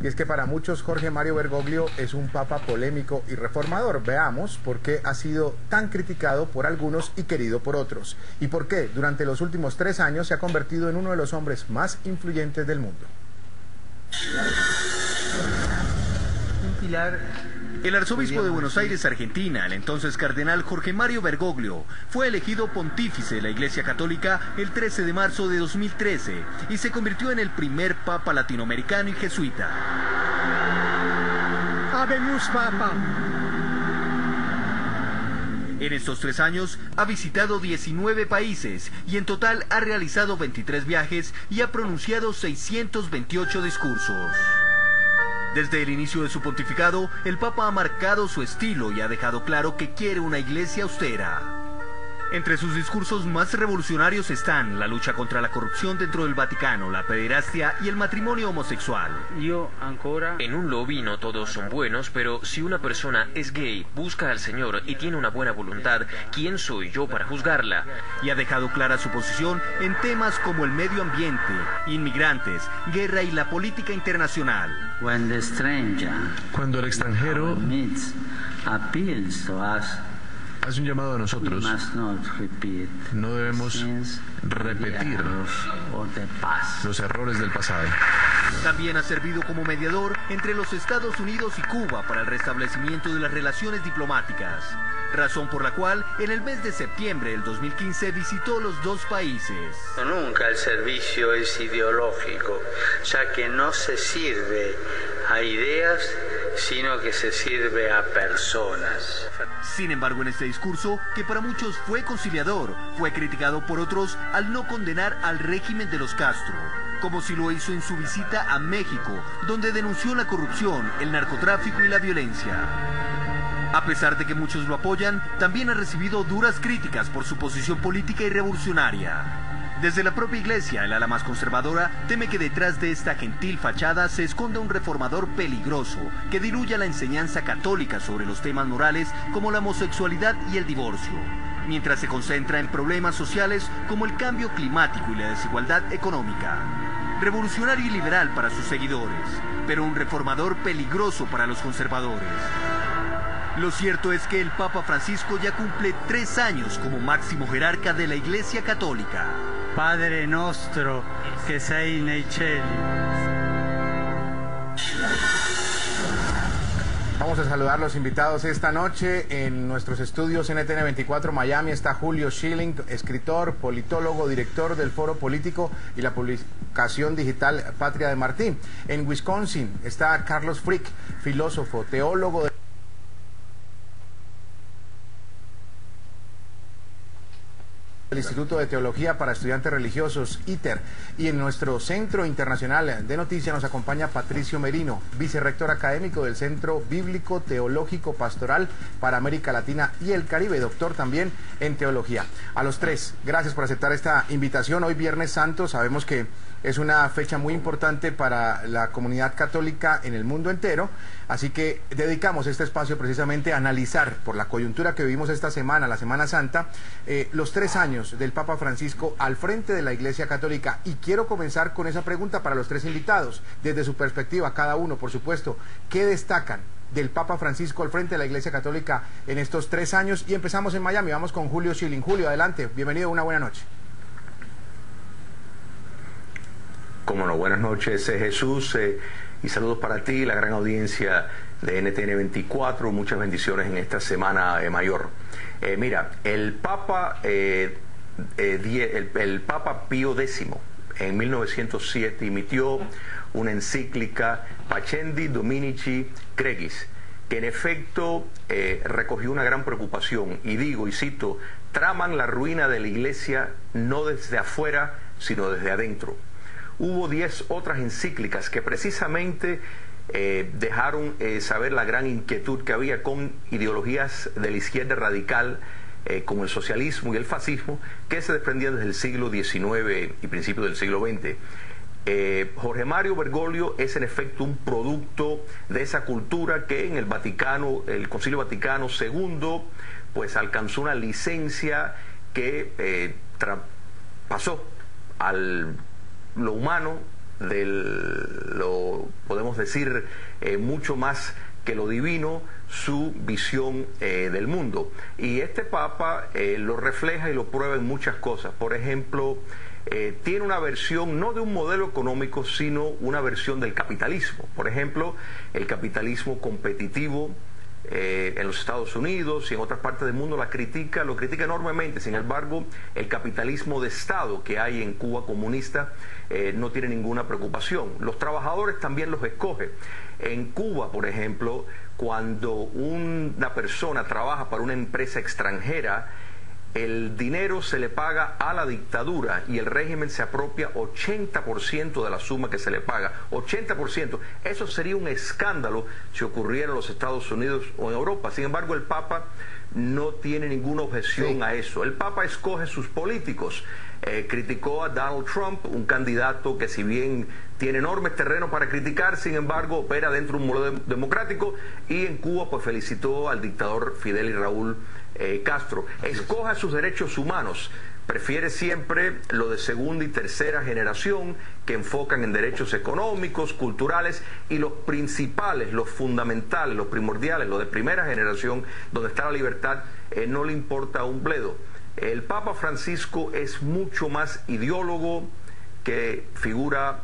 y es que para muchos Jorge Mario Bergoglio es un papa polémico y reformador. Veamos por qué ha sido tan criticado por algunos y querido por otros, y por qué durante los últimos 3 años se ha convertido en uno de los hombres más influyentes del mundo. Un pilar. El arzobispo de Buenos Aires, Argentina, el entonces cardenal Jorge Mario Bergoglio, fue elegido pontífice de la Iglesia Católica el 13 de marzo de 2013 y se convirtió en el primer papa latinoamericano y jesuita. Habemus Papa. En estos 3 años ha visitado 19 países y en total ha realizado 23 viajes y ha pronunciado 628 discursos. Desde el inicio de su pontificado, el Papa ha marcado su estilo y ha dejado claro que quiere una iglesia austera. Entre sus discursos más revolucionarios están la lucha contra la corrupción dentro del Vaticano, la pederastia y el matrimonio homosexual. En un lobby no todos son buenos, pero si una persona es gay, busca al Señor y tiene una buena voluntad, ¿quién soy yo para juzgarla? Y ha dejado clara su posición en temas como el medio ambiente, inmigrantes, guerra y la política internacional. Cuando el extranjero hace un llamado a nosotros, no debemos repetir los errores del pasado. También ha servido como mediador entre los Estados Unidos y Cuba para el restablecimiento de las relaciones diplomáticas, razón por la cual en el mes de septiembre del 2015 visitó los 2 países. Nunca el servicio es ideológico, ya que no se sirve a ideas, sino que se sirve a personas. Sin embargo, en este discurso, que para muchos fue conciliador, fue criticado por otros al no condenar al régimen de los Castro, como si lo hizo en su visita a México, donde denunció la corrupción, el narcotráfico y la violencia. A pesar de que muchos lo apoyan, también ha recibido duras críticas por su posición política y revolucionaria. Desde la propia iglesia, el ala más conservadora teme que detrás de esta gentil fachada se esconda un reformador peligroso que diluya la enseñanza católica sobre los temas morales como la homosexualidad y el divorcio, mientras se concentra en problemas sociales como el cambio climático y la desigualdad económica. Revolucionario y liberal para sus seguidores, pero un reformador peligroso para los conservadores. Lo cierto es que el Papa Francisco ya cumple 3 años como máximo jerarca de la Iglesia Católica. Padre nostro que sei nei cieli. Vamos a saludar a los invitados esta noche en nuestros estudios NTN 24 Miami. Está Julio Schilling, escritor, politólogo, director del Foro Político y la publicación digital Patria de Martí. En Wisconsin está Carlos Frick, filósofo, teólogo del Instituto de Teología para Estudiantes Religiosos, ITER. Y en nuestro Centro Internacional de Noticias nos acompaña Patricio Merino, vicerrector académico del Centro Bíblico Teológico Pastoral para América Latina y el Caribe, doctor también en Teología. A los 3, gracias por aceptar esta invitación. Hoy Viernes Santo, sabemos que es una fecha muy importante para la comunidad católica en el mundo entero, así que dedicamos este espacio precisamente a analizar, por la coyuntura que vivimos esta semana, la Semana Santa, los 3 años del Papa Francisco al frente de la Iglesia Católica. Y quiero comenzar con esa pregunta para los 3 invitados, desde su perspectiva, cada uno, por supuesto, ¿qué destacan del Papa Francisco al frente de la Iglesia Católica en estos 3 años? Y empezamos en Miami, vamos con Julio Schilling. Julio, adelante, bienvenido, una buena noche. Cómo no, buenas noches Jesús, y saludos para ti, la gran audiencia de NTN 24, muchas bendiciones en esta semana mayor. Mira, el Papa Pío X en 1907 emitió una encíclica Pacendi Dominici Gregis, que en efecto recogió una gran preocupación, y digo y cito: traman la ruina de la iglesia no desde afuera sino desde adentro. Hubo 10 otras encíclicas que precisamente dejaron saber la gran inquietud que había con ideologías de la izquierda radical, como el socialismo y el fascismo, que se desprendían desde el siglo XIX y principios del siglo XX. Jorge Mario Bergoglio es en efecto un producto de esa cultura que en el Vaticano, el Concilio Vaticano II, pues alcanzó una licencia que pasó al lo humano podemos decir, mucho más que lo divino, su visión del mundo. Y este Papa lo refleja y lo prueba en muchas cosas. Por ejemplo, tiene una versión no de un modelo económico, sino una versión del capitalismo. Por ejemplo, el capitalismo competitivo en los Estados Unidos y en otras partes del mundo lo critica enormemente. Sin embargo, el capitalismo de Estado que hay en Cuba comunista no tiene ninguna preocupación. Los trabajadores también los escoge. En Cuba, por ejemplo, cuando una persona trabaja para una empresa extranjera, el dinero se le paga a la dictadura y el régimen se apropia 80% de la suma que se le paga. 80%. Eso sería un escándalo si ocurriera en los Estados Unidos o en Europa. Sin embargo, el Papa no tiene ninguna objeción a eso. El Papa escoge sus políticos. Criticó a Donald Trump, un candidato que, si bien tiene enormes terrenos para criticar, sin embargo opera dentro de un modelo democrático, y en Cuba pues felicitó al dictador Fidel y Raúl Castro. Escoja sus derechos humanos. Prefiere siempre lo de segunda y tercera generación, que enfocan en derechos económicos, culturales, y los principales, los fundamentales, los primordiales, los de primera generación, donde está la libertad, no le importa un bledo. El Papa Francisco es mucho más ideólogo que figura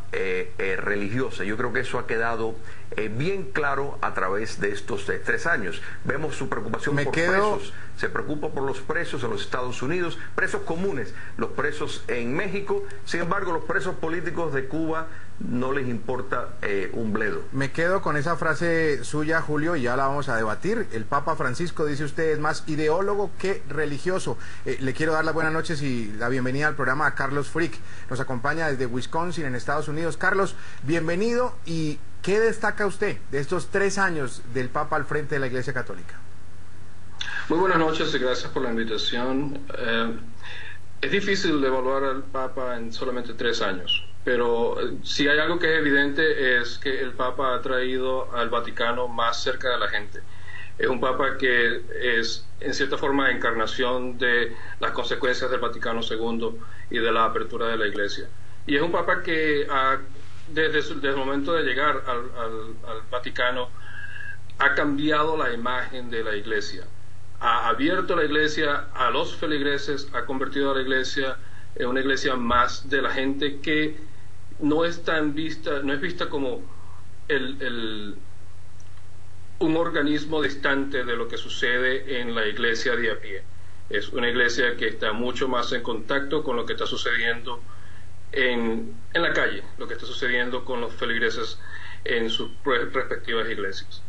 religiosa. Yo creo que eso ha quedado bien claro a través de estos 3 años. Vemos su preocupación por presos. Se preocupa por los presos en los Estados Unidos, presos comunes, los presos en México. Sin embargo, los presos políticos de Cuba no les importa un bledo. Me quedo con esa frase suya, Julio, y ya la vamos a debatir. El Papa Francisco, dice usted, es más ideólogo que religioso. Le quiero dar las buenas noches y la bienvenida al programa a Carlos Frick. Nos acompaña desde Wisconsin, en Estados Unidos. Carlos, bienvenido. ¿Y qué destaca usted de estos 3 años del Papa al frente de la Iglesia Católica? Muy buenas noches y gracias por la invitación. Es difícil evaluar al Papa en solamente 3 años, pero si hay algo que es evidente es que el Papa ha traído al Vaticano más cerca de la gente. Es un Papa que es, en cierta forma, encarnación de las consecuencias del Vaticano II y de la apertura de la Iglesia. Y es un Papa que desde el momento de llegar al Vaticano ha cambiado la imagen de la Iglesia. Ha abierto la Iglesia a los feligreses, ha convertido a la Iglesia en una iglesia más de la gente, que no es vista como un organismo distante de lo que sucede en la iglesia de a pie. Es una iglesia que está mucho más en contacto con lo que está sucediendo en la calle, lo que está sucediendo con los feligreses en sus respectivas iglesias.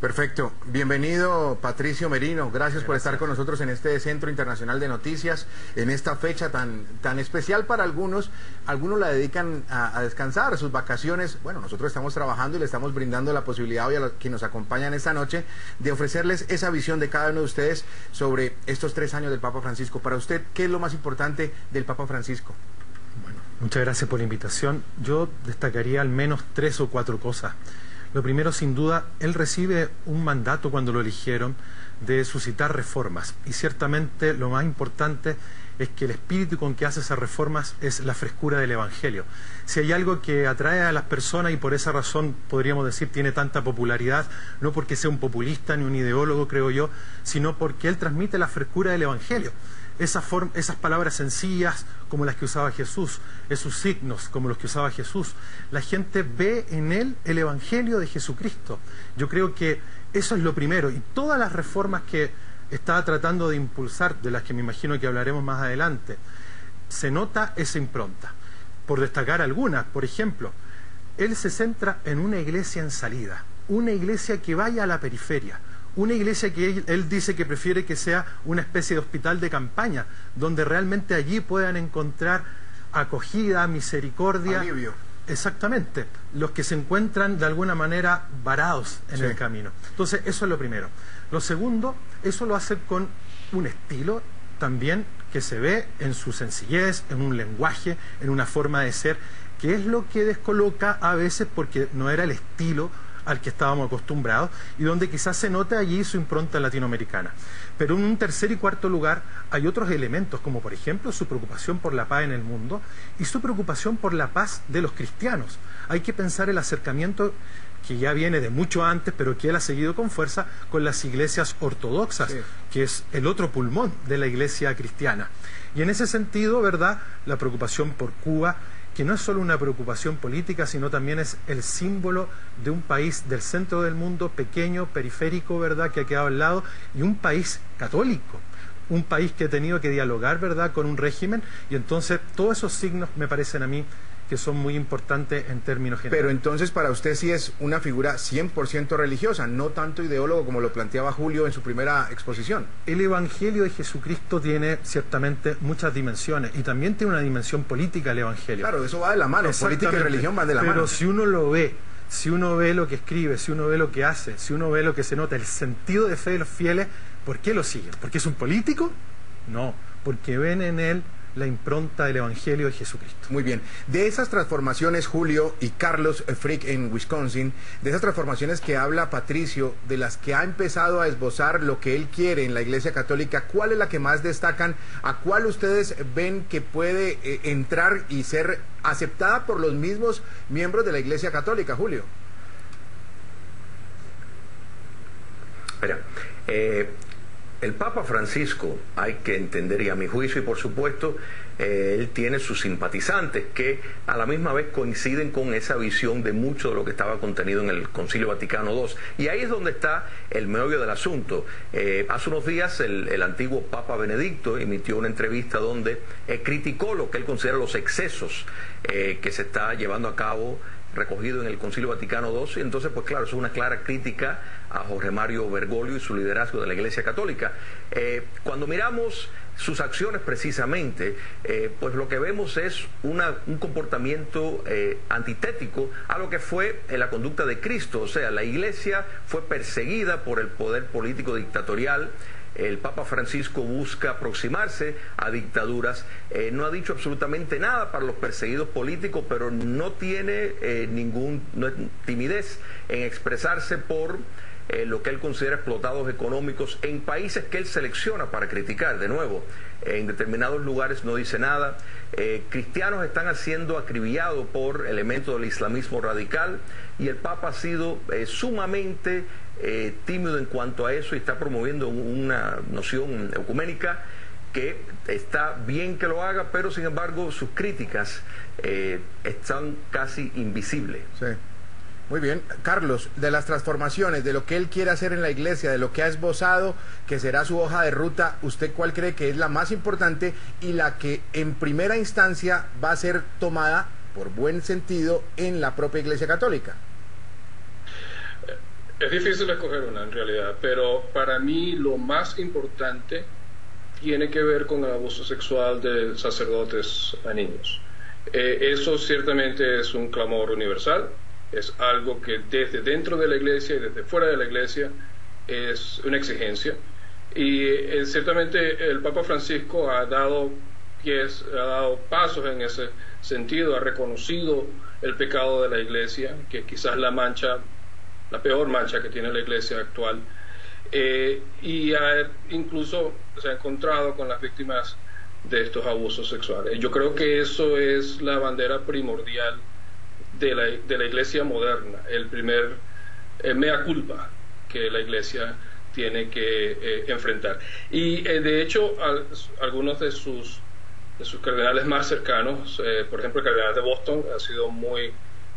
Perfecto. Bienvenido, Patricio Merino. Gracias por estar con nosotros en este Centro Internacional de Noticias, en esta fecha tan especial para algunos. Algunos la dedican a descansar, sus vacaciones. Bueno, nosotros estamos trabajando y le estamos brindando la posibilidad hoy a los que nos acompañan esta noche de ofrecerles esa visión de cada uno de ustedes sobre estos 3 años del Papa Francisco. Para usted, ¿qué es lo más importante del Papa Francisco? Bueno, muchas gracias por la invitación. Yo destacaría al menos 3 o 4 cosas. Lo primero, sin duda, él recibe un mandato cuando lo eligieron de suscitar reformas, y ciertamente lo más importante es que el espíritu con que hace esas reformas es la frescura del Evangelio. Si hay algo que atrae a las personas y por esa razón podríamos decir tiene tanta popularidad, no porque sea un populista ni un ideólogo, creo yo, sino porque él transmite la frescura del Evangelio. Esas palabras sencillas como las que usaba Jesús, esos signos como los que usaba Jesús, la gente ve en él el Evangelio de Jesucristo. Yo creo que eso es lo primero, y todas las reformas que estaba tratando de impulsar, de las que me imagino que hablaremos más adelante, se nota esa impronta. Por destacar algunas, por ejemplo, él se centra en una iglesia en salida, una iglesia que vaya a la periferia, una iglesia que él dice que prefiere que sea una especie de hospital de campaña, donde realmente allí puedan encontrar acogida, misericordia. Alivio. Exactamente, los que se encuentran de alguna manera varados en el camino. Entonces, eso es lo primero. Lo segundo, eso lo hace con un estilo también que se ve en su sencillez, en un lenguaje, en una forma de ser, que es lo que descoloca a veces, porque no era el estilo al que estábamos acostumbrados y donde quizás se note allí su impronta latinoamericana. Pero en un tercer y cuarto lugar hay otros elementos, como por ejemplo su preocupación por la paz en el mundo y su preocupación por la paz de los cristianos. Hay que pensar el acercamiento que ya viene de mucho antes, pero que él ha seguido con fuerza con las iglesias ortodoxas, sí, que es el otro pulmón de la iglesia cristiana. Y en ese sentido, ¿verdad?, la preocupación por Cuba, que no es solo una preocupación política, sino también es el símbolo de un país del centro del mundo, pequeño, periférico, ¿verdad?, que ha quedado al lado, y un país católico, un país que ha tenido que dialogar, ¿verdad?, con un régimen, y entonces todos esos signos me parecen a mí que son muy importantes en términos generales. Pero entonces para usted sí es una figura 100% religiosa, no tanto ideólogo como lo planteaba Julio en su primera exposición. El Evangelio de Jesucristo tiene ciertamente muchas dimensiones y también tiene una dimensión política el Evangelio. Claro, eso va de la mano, política y religión van de la mano. Pero si uno lo ve, si uno ve lo que escribe, si uno ve lo que hace, si uno ve lo que se nota, el sentido de fe de los fieles, ¿por qué lo siguen? ¿Porque es un político? No, porque ven en él la impronta del Evangelio de Jesucristo. Muy bien. De esas transformaciones, Julio y Carlos Frick en Wisconsin, de esas transformaciones que habla Patricio, de las que ha empezado a esbozar lo que él quiere en la Iglesia Católica, ¿cuál es la que más destacan? ¿A cuál ustedes ven que puede entrar y ser aceptada por los mismos miembros de la Iglesia Católica, Julio? Mira, el Papa Francisco, hay que entender, y a mi juicio, y por supuesto, él tiene sus simpatizantes que a la misma vez coinciden con esa visión de mucho de lo que estaba contenido en el Concilio Vaticano II. Y ahí es donde está el meollo del asunto. Hace unos días el antiguo Papa Benedicto emitió una entrevista donde criticó lo que él considera los excesos que se está llevando a cabo recogido en el Concilio Vaticano II, y entonces pues claro, es una clara crítica a Jorge Mario Bergoglio y su liderazgo de la Iglesia Católica. Cuando miramos sus acciones precisamente, pues lo que vemos es un comportamiento antitético a lo que fue la conducta de Cristo. O sea, la Iglesia fue perseguida por el poder político dictatorial. El Papa Francisco busca aproximarse a dictaduras, no ha dicho absolutamente nada para los perseguidos políticos, pero no tiene timidez en expresarse por lo que él considera explotados económicos en países que él selecciona para criticar. De nuevo, en determinados lugares no dice nada. Cristianos están siendo acribillados por elementos del islamismo radical y el Papa ha sido sumamente tímido en cuanto a eso y está promoviendo una noción ecuménica que está bien que lo haga, pero sin embargo sus críticas están casi invisibles. Sí. Muy bien. Carlos, de las transformaciones, de lo que él quiere hacer en la Iglesia, de lo que ha esbozado, que será su hoja de ruta, ¿usted cuál cree que es la más importante y la que en primera instancia va a ser tomada por buen sentido en la propia Iglesia Católica? Es difícil escoger una en realidad, pero para mí lo más importante tiene que ver con el abuso sexual de sacerdotes a niños. Eso ciertamente es un clamor universal, es algo que desde dentro de la Iglesia y desde fuera de la Iglesia es una exigencia. Y ciertamente el Papa Francisco ha dado pasos en ese sentido, ha reconocido el pecado de la Iglesia, que quizás la peor mancha que tiene la Iglesia actual, y incluso se ha encontrado con las víctimas de estos abusos sexuales. Yo creo que eso es la bandera primordial de la Iglesia moderna, el primer mea culpa que la Iglesia tiene que enfrentar. Y de hecho algunos de sus cardenales más cercanos, por ejemplo el cardenal de Boston ha sido muy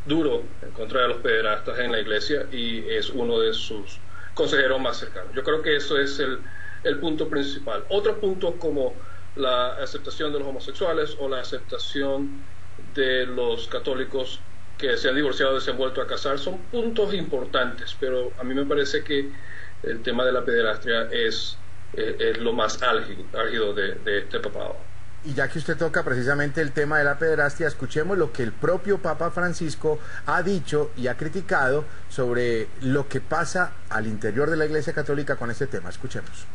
duro en contra de los pederastas en la Iglesia y es uno de sus consejeros más cercanos. Yo creo que eso es el punto principal. Otros puntos como la aceptación de los homosexuales o la aceptación de los católicos que se han divorciado y se han vuelto a casar son puntos importantes, pero a mí me parece que el tema de la pederastia es lo más álgido de este papado. Y ya que usted toca precisamente el tema de la pederastia, escuchemos lo que el propio Papa Francisco ha dicho y ha criticado sobre lo que pasa al interior de la Iglesia Católica con este tema. Escuchemos.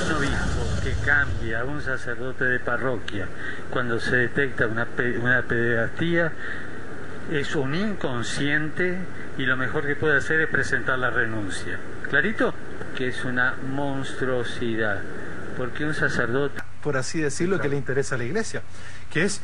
Un obispo que cambia a un sacerdote de parroquia cuando se detecta una pederastía es un inconsciente y lo mejor que puede hacer es presentar la renuncia. ¿Clarito? Que es una monstruosidad, porque un sacerdote, por así decirlo, que le interesa a la Iglesia, que es,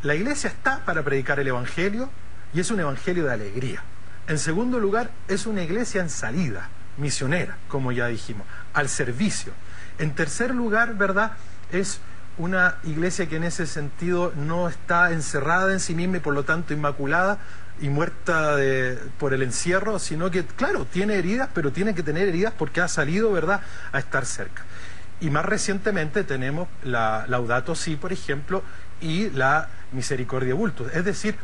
la Iglesia está para predicar el Evangelio y es un Evangelio de alegría. En segundo lugar, es una Iglesia en salida, misionera, como ya dijimos, al servicio. En tercer lugar, ¿verdad?, es una Iglesia que en ese sentido no está encerrada en sí misma y por lo tanto inmaculada y muerta por el encierro, sino que, claro, tiene heridas, pero tiene que tener heridas porque ha salido, ¿verdad?, a estar cerca. Y más recientemente tenemos la Laudato Si, por ejemplo, y la Misericordia Vultus. Es decir,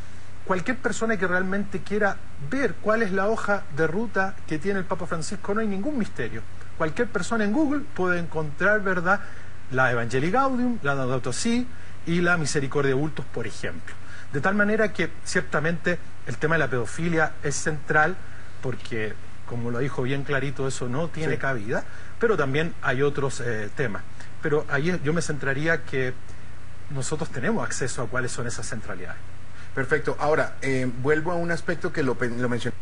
cualquier persona que realmente quiera ver cuál es la hoja de ruta que tiene el Papa Francisco, no hay ningún misterio. Cualquier persona en Google puede encontrar, ¿verdad?, la Evangelii Gaudium, la Laudato Si y la Misericordia Vultus, por ejemplo. De tal manera que ciertamente el tema de la pedofilia es central porque, como lo dijo bien clarito, eso no tiene cabida, pero también hay otros temas. Pero ahí yo me centraría que nosotros tenemos acceso a cuáles son esas centralidades. Perfecto. Ahora, vuelvo a un aspecto que lo mencioné.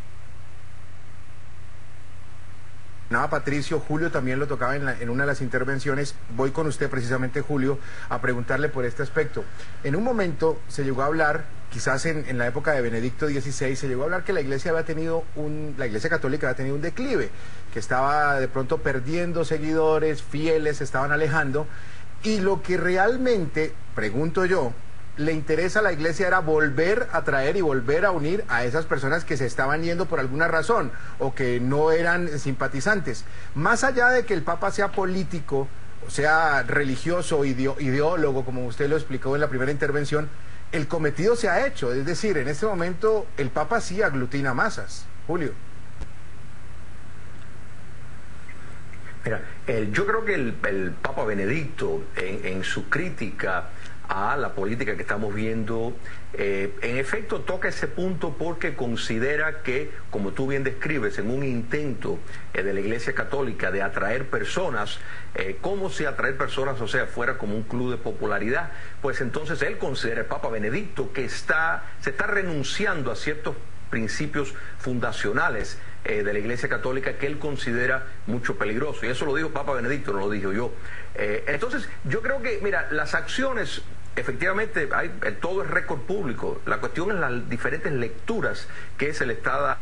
Patricio, Julio también lo tocaba en una de las intervenciones. Voy con usted precisamente, Julio, a preguntarle por este aspecto. En un momento se llegó a hablar, quizás en la época de Benedicto XVI, se llegó a hablar que la Iglesia Católica había tenido un declive, que estaba de pronto perdiendo seguidores, fieles, se estaban alejando, y lo que realmente, pregunto yo, le interesa a la Iglesia era volver a traer y volver a unir a esas personas que se estaban yendo por alguna razón o que no eran simpatizantes. Más allá de que el Papa sea político, o sea religioso, ideólogo, como usted lo explicó en la primera intervención, el cometido se ha hecho. Es decir, en este momento el Papa sí aglutina masas. Julio. Mira, yo creo que el Papa Benedicto, en su crítica a la política que estamos viendo, en efecto toca ese punto porque considera que, como tú bien describes, en un intento de la Iglesia Católica de atraer personas, como si atraer personas, o sea, fuera como un club de popularidad, pues entonces él considera, el Papa Benedicto, que se está renunciando a ciertos principios fundacionales de la Iglesia Católica que él considera mucho peligroso. Y eso lo dijo Papa Benedicto, no lo digo yo. Entonces, yo creo que, mira, las acciones, efectivamente, todo es récord público. La cuestión es las diferentes lecturas que se le está dando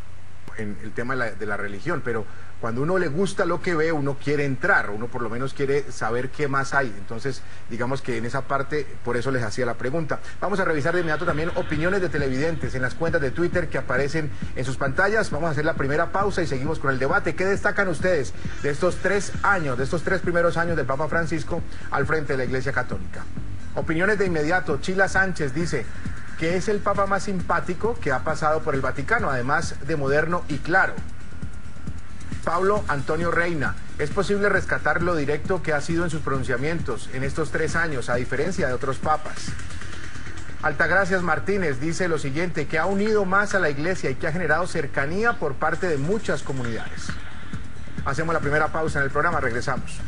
en el tema de la religión, pero cuando uno le gusta lo que ve, uno quiere entrar, uno por lo menos quiere saber qué más hay. Entonces, digamos que en esa parte, por eso les hacía la pregunta. Vamos a revisar de inmediato también opiniones de televidentes en las cuentas de Twitter que aparecen en sus pantallas. Vamos a hacer la primera pausa y seguimos con el debate. ¿Qué destacan ustedes de estos 3 años, de estos 3 primeros años del Papa Francisco al frente de la Iglesia Católica? Opiniones de inmediato. Chila Sánchez dice que es el Papa más simpático que ha pasado por el Vaticano, además de moderno y claro. Pablo Antonio Reina, ¿es posible rescatar lo directo que ha sido en sus pronunciamientos en estos 3 años, a diferencia de otros papas? Altagracias Martínez dice lo siguiente, que ha unido más a la Iglesia y que ha generado cercanía por parte de muchas comunidades. Hacemos la primera pausa en el programa, regresamos.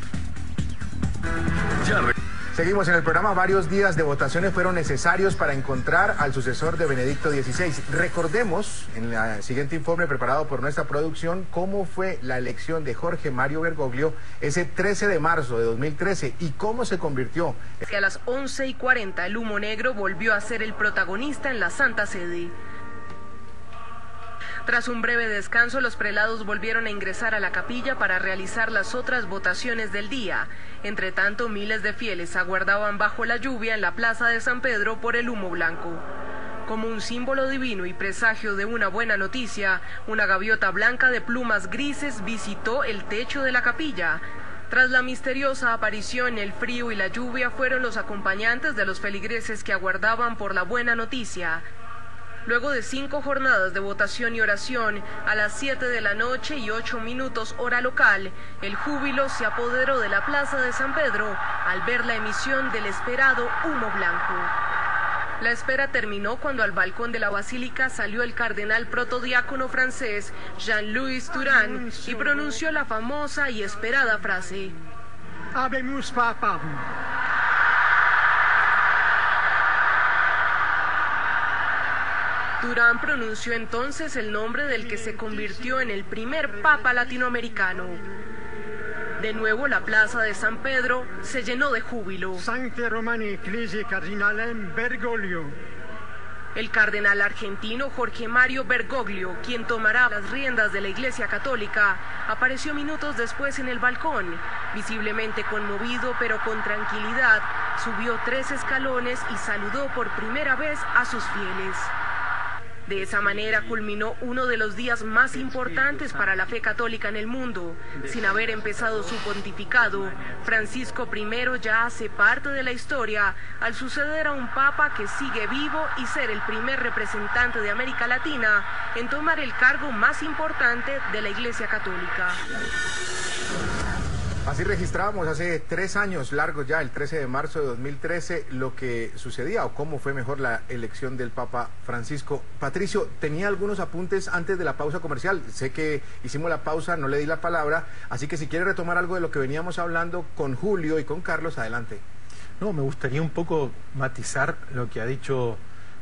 Seguimos en el programa. Varios días de votaciones fueron necesarios para encontrar al sucesor de Benedicto XVI. Recordemos, en el siguiente informe preparado por nuestra producción, cómo fue la elección de Jorge Mario Bergoglio ese 13 de marzo de 2013 y cómo se convirtió. A las 11:40 el humo negro volvió a ser el protagonista en la Santa Sede. Tras un breve descanso, los prelados volvieron a ingresar a la capilla para realizar las otras votaciones del día. Entre tanto, miles de fieles aguardaban bajo la lluvia en la plaza de San Pedro por el humo blanco. Como un símbolo divino y presagio de una buena noticia, una gaviota blanca de plumas grises visitó el techo de la capilla. Tras la misteriosa aparición, el frío y la lluvia fueron los acompañantes de los feligreses que aguardaban por la buena noticia. Luego de 5 jornadas de votación y oración, a las 7 de la noche y 8 minutos hora local, el júbilo se apoderó de la plaza de San Pedro al ver la emisión del esperado humo blanco. La espera terminó cuando al balcón de la basílica salió el cardenal protodiácono francés Jean-Louis Turán y pronunció la famosa y esperada frase: Habemus Papam. Durán pronunció entonces el nombre del que se convirtió en el primer papa latinoamericano. De nuevo la plaza de San Pedro se llenó de júbilo. Sancte Romani Ecclesiae Cardinalem Bergoglio. El cardenal argentino Jorge Mario Bergoglio, quien tomará las riendas de la Iglesia Católica, apareció minutos después en el balcón. Visiblemente conmovido, pero con tranquilidad, subió 3 escalones y saludó por primera vez a sus fieles. De esa manera culminó uno de los días más importantes para la fe católica en el mundo. Sin haber empezado su pontificado, Francisco I ya hace parte de la historia al suceder a un papa que sigue vivo y ser el primer representante de América Latina en tomar el cargo más importante de la Iglesia Católica. Así registrábamos hace 3 años largos ya, el 13 de marzo de 2013, lo que sucedía o cómo fue mejor la elección del Papa Francisco. Patricio, tenía algunos apuntes antes de la pausa comercial. Sé que hicimos la pausa, no le di la palabra, así que si quiere retomar algo de lo que veníamos hablando con Julio y con Carlos, adelante. No, me gustaría un poco matizar lo que ha dicho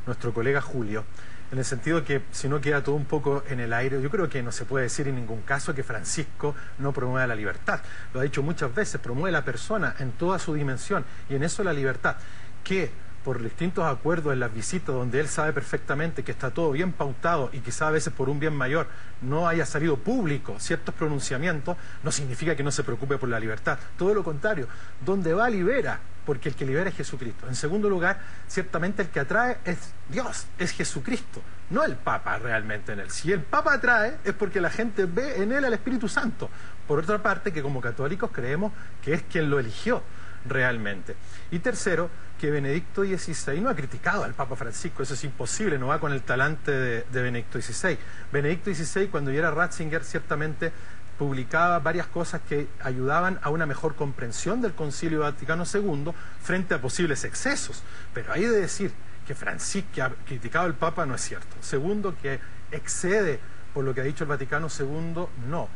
nuestro colega Julio, en el sentido que si no queda todo un poco en el aire. Yo creo que no se puede decir en ningún caso que Francisco no promueve la libertad. Lo ha dicho muchas veces, promueve la persona en toda su dimensión y en eso la libertad, que por distintos acuerdos en las visitas donde él sabe perfectamente que está todo bien pautado y quizá a veces por un bien mayor no haya salido público ciertos pronunciamientos, no significa que no se preocupe por la libertad. Todo lo contrario, donde va libera, porque el que libera es Jesucristo. En segundo lugar, ciertamente el que atrae es Dios, es Jesucristo, no el Papa realmente en él. Si el Papa atrae es porque la gente ve en él al Espíritu Santo. Por otra parte, que como católicos creemos que es quien lo eligió realmente. Y tercero, que Benedicto XVI no ha criticado al Papa Francisco, eso es imposible, no va con el talante de Benedicto XVI. Benedicto XVI, cuando yo era Ratzinger, ciertamente publicaba varias cosas que ayudaban a una mejor comprensión del Concilio Vaticano II frente a posibles excesos. Pero hay de decir que Francisco ha criticado al Papa no es cierto. Segundo, que excede por lo que ha dicho el Vaticano II, no.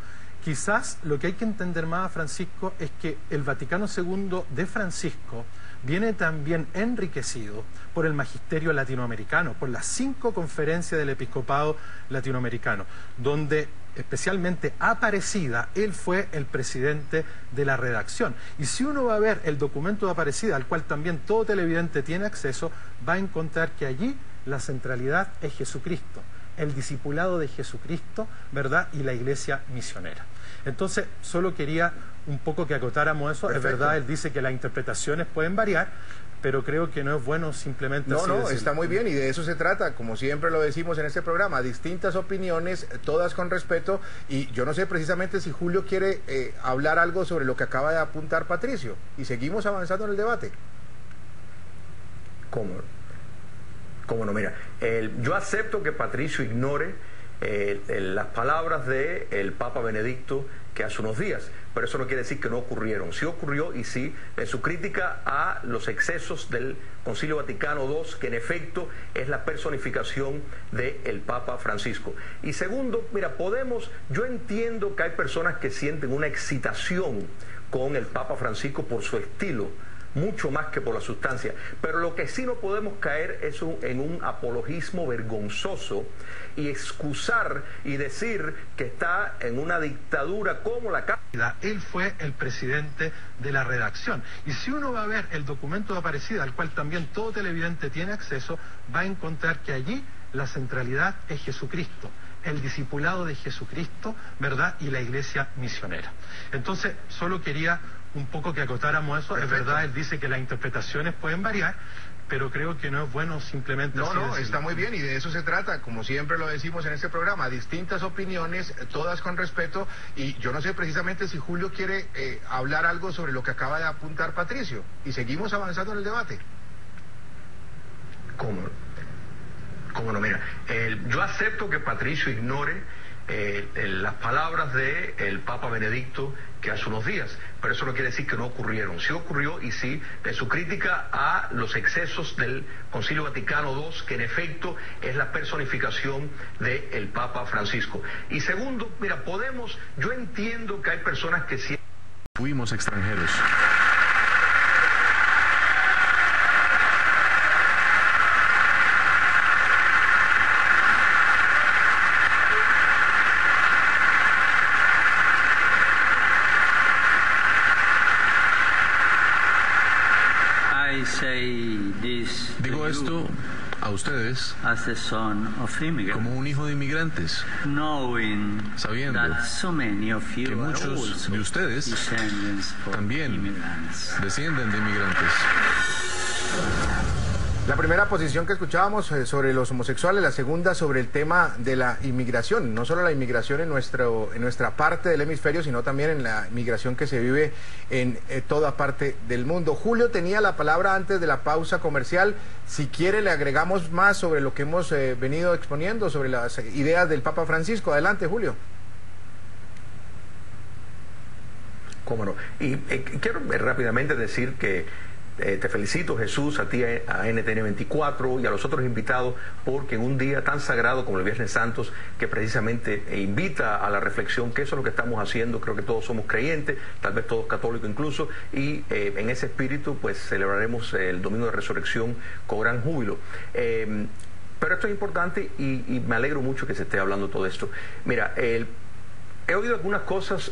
Quizás lo que hay que entender más a Francisco es que el Vaticano II de Francisco viene también enriquecido por el magisterio latinoamericano, por las 5 conferencias del episcopado latinoamericano, donde especialmente Aparecida, él fue el presidente de la redacción. Y si uno va a ver el documento de Aparecida, al cual también todo televidente tiene acceso, va a encontrar que allí la centralidad es Jesucristo, el discipulado de Jesucristo, ¿verdad? Y la iglesia misionera. Entonces, solo quería un poco que acotáramos eso. Perfecto. Es verdad, él dice que las interpretaciones pueden variar, pero creo que no es bueno simplemente así decirlo. Está muy bien y de eso se trata, como siempre lo decimos en este programa, distintas opiniones, todas con respeto, y yo no sé precisamente si Julio quiere hablar algo sobre lo que acaba de apuntar Patricio, y seguimos avanzando en el debate. ¿Cómo no? Mira, yo acepto que Patricio ignore las palabras del Papa Benedicto que hace unos días, pero eso no quiere decir que no ocurrieron. Sí ocurrió, y sí, en su crítica a los excesos del Concilio Vaticano II, que en efecto es la personificación del Papa Francisco. Y segundo, mira, yo entiendo que hay personas que sienten una excitación con el Papa Francisco por su estilo, mucho más que por la sustancia, pero lo que sí no podemos caer es en un apologismo vergonzoso y excusar y decir que está en una dictadura como la... Él fue el presidente de la redacción, y si uno va a ver el documento de Aparecida, al cual también todo televidente tiene acceso, va a encontrar que allí la centralidad es Jesucristo, el discipulado de Jesucristo, ¿verdad? Y la iglesia misionera. Entonces, solo quería un poco que acotáramos eso. Perfecto. Es verdad, él dice que las interpretaciones pueden variar, pero creo que no es bueno simplemente así decirlo. Está muy bien y de eso se trata, como siempre lo decimos en este programa, distintas opiniones, todas con respeto, y yo no sé precisamente si Julio quiere hablar algo sobre lo que acaba de apuntar Patricio, y seguimos avanzando en el debate. ¿Cómo no? Mira, yo acepto que Patricio ignore las palabras del Papa Benedicto que hace unos días, pero eso no quiere decir que no ocurrieron. Sí ocurrió, y sí, en su crítica a los excesos del Concilio Vaticano II, que en efecto es la personificación del Papa Francisco. Y segundo, mira, yo entiendo que hay personas que sí... Fuimos extranjeros. Digo esto a ustedes como un hijo de inmigrantes, sabiendo que muchos de ustedes también descienden de inmigrantes. La primera posición que escuchábamos sobre los homosexuales, la segunda sobre el tema de la inmigración, no solo la inmigración en nuestra parte del hemisferio, sino también en la inmigración que se vive en toda parte del mundo. Julio tenía la palabra antes de la pausa comercial. Si quiere le agregamos más sobre lo que hemos venido exponiendo, sobre las ideas del Papa Francisco. Adelante, Julio. Cómo no. Y quiero rápidamente decir que te felicito, Jesús, a ti, a NTN 24 y a los otros invitados, porque en un día tan sagrado como el Viernes Santos, que precisamente invita a la reflexión, que eso es lo que estamos haciendo. Creo que todos somos creyentes, tal vez todos católicos incluso, y en ese espíritu pues celebraremos el Domingo de Resurrección con gran júbilo. Pero esto es importante y me alegro mucho que se esté hablando todo esto. Mira, he oído algunas cosas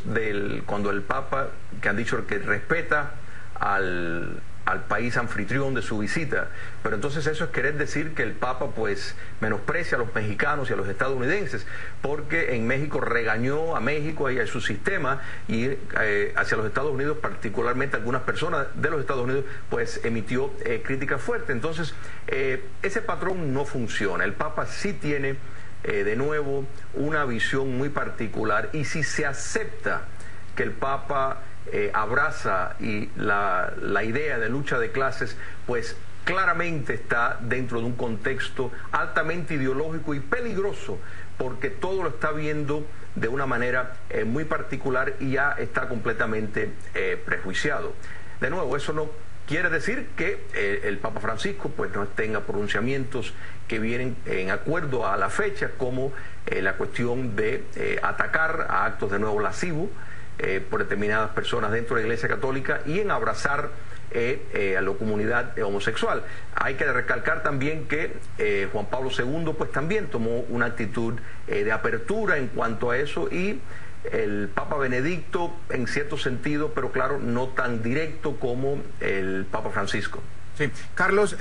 cuando el Papa, que han dicho que respeta al país anfitrión de su visita, pero entonces eso es querer decir que el Papa pues menosprecia a los mexicanos y a los estadounidenses, porque en México regañó a México y a su sistema, y hacia los Estados Unidos, particularmente algunas personas de los Estados Unidos, pues emitió críticas fuertes. Entonces ese patrón no funciona. El Papa sí tiene de nuevo una visión muy particular, y si se acepta que el Papa abraza y la idea de lucha de clases, pues claramente está dentro de un contexto altamente ideológico y peligroso, porque todo lo está viendo de una manera muy particular y ya está completamente prejuiciado. De nuevo, eso no quiere decir que el Papa Francisco pues no tenga pronunciamientos que vienen en acuerdo a la fecha, como la cuestión de atacar a actos de nuevo lascivos por determinadas personas dentro de la Iglesia Católica, y en abrazar a la comunidad homosexual. Hay que recalcar también que Juan Pablo II pues también tomó una actitud de apertura en cuanto a eso, y el Papa Benedicto en cierto sentido, pero claro, no tan directo como el Papa Francisco. Sí, Carlos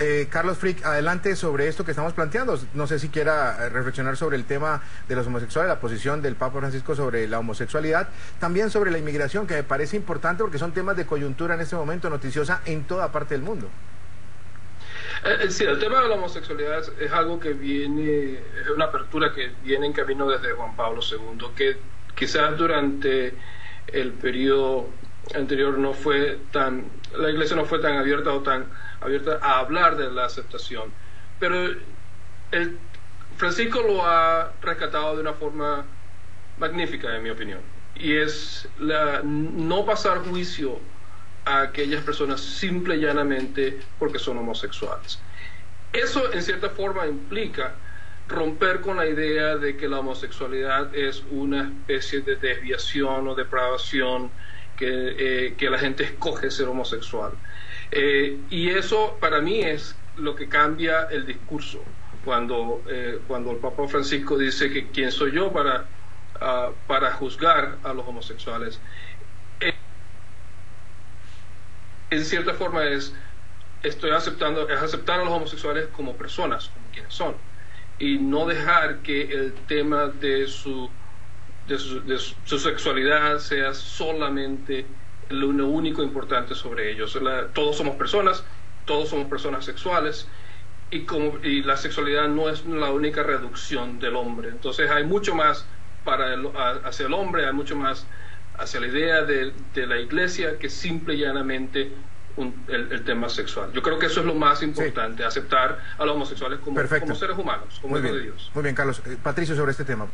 Frick, adelante sobre esto que estamos planteando. No sé si quiera reflexionar sobre el tema de los homosexuales, la posición del Papa Francisco sobre la homosexualidad, también sobre la inmigración, que me parece importante porque son temas de coyuntura en este momento noticiosa en toda parte del mundo. Sí, el tema de la homosexualidad es algo que viene, es una apertura que viene en camino desde Juan Pablo II, que quizás durante el periodo anterior la Iglesia no fue tan abierta a hablar de la aceptación, pero Francisco lo ha rescatado de una forma magnífica, en mi opinión, y es no pasar juicio a aquellas personas simple y llanamente porque son homosexuales. Eso en cierta forma implica romper con la idea de que la homosexualidad es una especie de desviación o depravación, que la gente escoge ser homosexual. Y eso para mí es lo que cambia el discurso cuando el Papa Francisco dice que quién soy yo para juzgar a los homosexuales. En cierta forma es aceptar a los homosexuales como personas, como quienes son, y no dejar que el tema de su sexualidad sea solamente lo único importante sobre ellos. Todos somos personas sexuales, y la sexualidad no es la única reducción del hombre. Entonces hay mucho más hacia el hombre, hay mucho más hacia la idea de la Iglesia que simple y llanamente el tema sexual. Yo creo que eso es lo más importante, sí. Aceptar a los homosexuales como seres humanos, como hijos de Dios. Muy bien, Carlos. Patricio, sobre este tema.